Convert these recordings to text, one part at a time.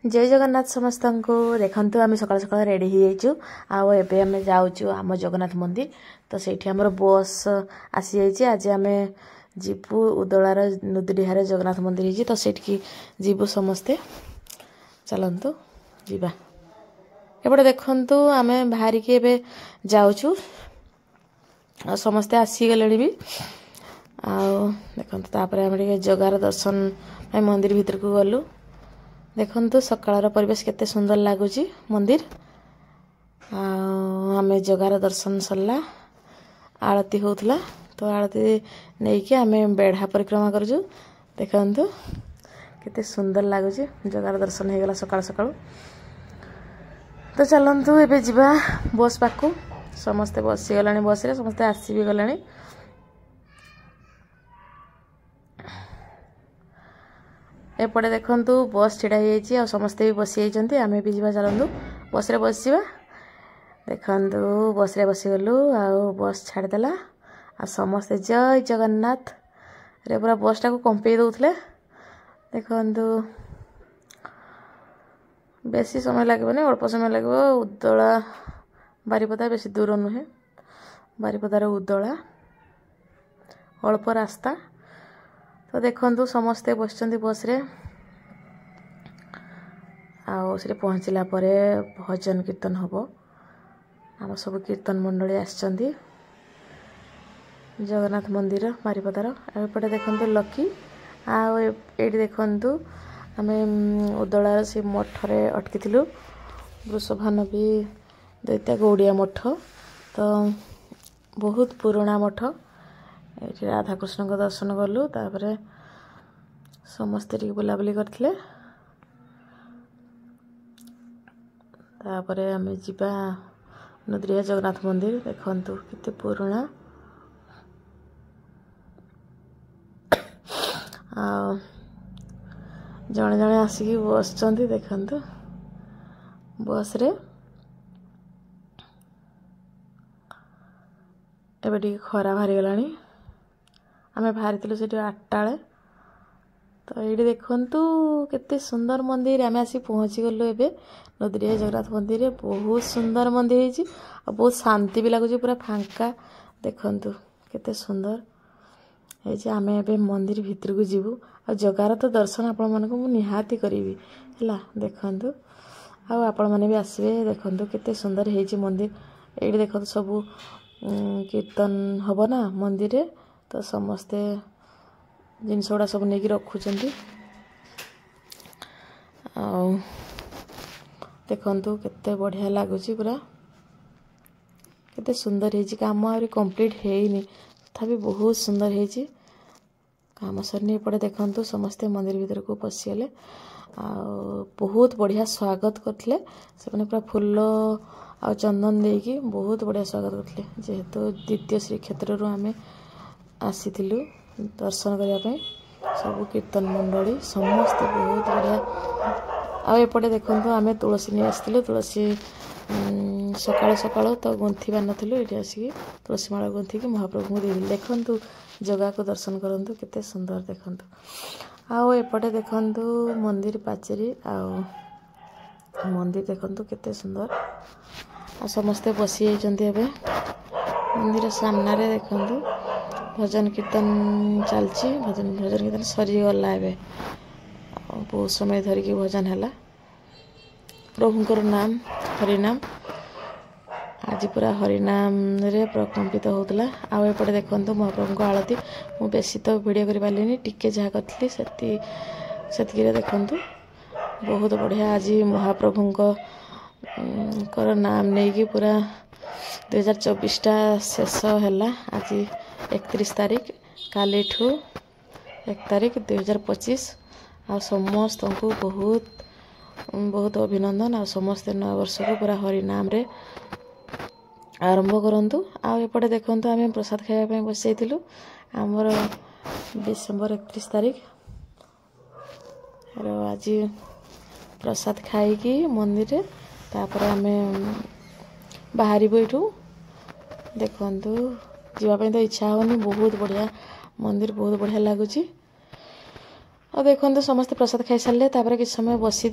जय जगन्नाथ समस्त को देखु आम सकाल सकाल रेडी हो जाइचु आबे आम जाऊँ आम जगन्नाथ मंदिर तो सेठी हमर बस आसी जाइए आज आम जीवु उदलार नुदीहारे जगन्नाथ मंदिर होती तो सेठी जीवु समस्ते चलतु जीवा एपटे देखु आम बाहर की एबे जाऊँ समस्ते आसीगले भी देखु आम जगार दर्शन मंदिर भीतर को गलु देखु सकाळर परिवेश केते सुंदर लगुच मंदिर आम जगार दर्शन सरला आरती होतला तो आरती नहीं कि आम बेढ़ा परिक्रमा करजु देखु केते सुंदर लगुच जगार दर्शन हो गला सकाळ सकाळ तो चलतु एबे जिबा बस पाखु समस्ते बसीगला बस रे समस्ते आसी भी गले एपटे देखु बस छिड़ा हो समस्ते भी बसी जाइए आम भी जा चलतु बस रे बस जा देखु बस रे बसीगलु आ बस छाड़देला आ समस्ते जय जगन्नाथ रे पूरा बसटा को कंपे दौले देखु बेसी समय लगे अल्प समय लगे उदला बारिपदा बेसी दूर नुहे बारिपदार उदला अल्प रास्ता तो देखु समस्ते बस बस रे आउे पहुँचला भजन कीर्तन हम आम सब कीर्तन मंडली आसछंती जगन्नाथ मंदिर बारिपदार एपटे देखु लकी आठ देखु आम उदलार से मठरे अटकी थिलु वृषभानबी दैत्या गौड़िया मठ तो बहुत पुराणा मठ ये राधाकृष्ण को दर्शन कलु तापर समस्ते टी बुलाबुली करथिले तापर आम जीवा नुदीहा जगन्नाथ मंदिर देखु केते पुराणा जड़े जड़े आसिक बसचंती देखु बस रे एबे टी खरा बाहरी गलानी आम बाहरी से 8टा तो ये देखु केते सुंदर मंदिर आम आसी पहुँची गलु एबे नदीरिया जगन्नाथ मंदिर रे बहुत सुंदर मंदिर है बहुत शांति भी लगुच पूरा फांका देखु केते सुंदर है आम एबे मंदिर भीतर को जीवु आ जगार तो दर्शन आपण मानक मु निहाती करी है देखु आपण मैंने भी आसबे देखु केते सुंदर है मंदिर ये देखु सब कीर्तन हम ना मंदिर रे तो समस्ते जिनस गुड़ा सब नहीं रखुंट देखु केते बढ़िया लगुच पूरा केते सुंदर है काम आ कंप्लीट है तथापि बहुत सुंदर है काम सरनी एपटे देखु समस्ते मंदिर भीतर को पशिगले बहुत बढ़िया स्वागत करते से पूरा फूल आ चंदन देकी बहुत बढ़िया स्वागत करते जेहेतु द्वितीय श्रीक्षेत्र आम आसी दर्शन करने सब कीर्तन मंडली समस्ते बहुत बढ़िया आएपटे देखु आम तुलसी नहीं आसलु तुलसी सकाल सकाल तो गुंथी पार नु ये आसिक तुलसी माला गुंथिकी महाप्रभु को देदी देखु जगह को दर्शन करूँ केते सुंदर देखु आएपटे देखु मंदिर पाचेरी मंदिर देखु केते सुंदर आ समस्ते बसी जाइए मंदिर सामने देखु भजन कीर्तन चलची भजन कीर्तन सरीगला बहुत समय धरिकी भजन है प्रभुंकर नाम हरिनाम आज पूरा हरिनाम रे प्रकंपित होता आएपटे देखु महाप्रभु को आलती मु बेसी तो वीडियो कर पारे टिके जहाँ करी से देखु बहुत बढ़िया आज महाप्रभु कर नाम नहीं कि पूरा 2024 शेष है आज 31 तारीख काली ठू 1 तारीख 2025 आ समस्त को बहुत बहुत अभिनंदन आ समस्ते नया वर्ष को पूरा हरिनाम रे आरंभ करंतु आएपटे देखु आम प्रसाद खाया बस जाइलु आमर डिसेम्बर 31 तारीख आज प्रसाद खाई मंदिर रे तापर आम बाहर बैठू देखु जीवाई तो इच्छा होनी बहुत बढ़िया मंदिर बहुत बढ़िया लगुच देखु समस्ते प्रसाद खाई सारे किसी समय बसी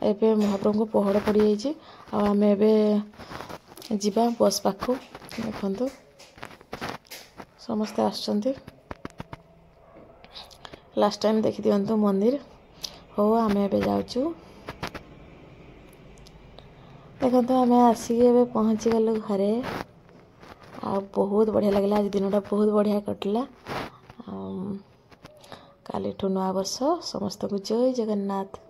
ଏବେ ମହାପ୍ରଭୁଙ୍କୁ ପହଡ଼ ପଡ଼ିଯାଇଛି ଆଉ ଆମେ ଏବେ ଯିବା ବସ୍ ପାଖକୁ। ଦେଖନ୍ତୁ ସମସ୍ତେ ଆସୁଛନ୍ତି। ଲାଷ୍ଟ ଟାଇମ୍ ଦେଖିଦିଅନ୍ତୁ ମନ୍ଦିର। ହଉ ଆମେ ଏବେ ଯାଉଛୁ। ଦେଖନ୍ତୁ ଆମେ ଆସିକି ଏବେ ପହଞ୍ଚିଗଲୁ ଘରେ। ଆଉ ବହୁତ ବଢ଼ିଆ ଲାଗିଲା। ଆଜି ଦିନଟା ବହୁତ ବଢ଼ିଆ କଟିଲା। କାଲିଠୁ ନୂଆ ବର୍ଷ। ସମସ୍ତଙ୍କୁ ଜୟ ଜଗନ୍ନାଥ।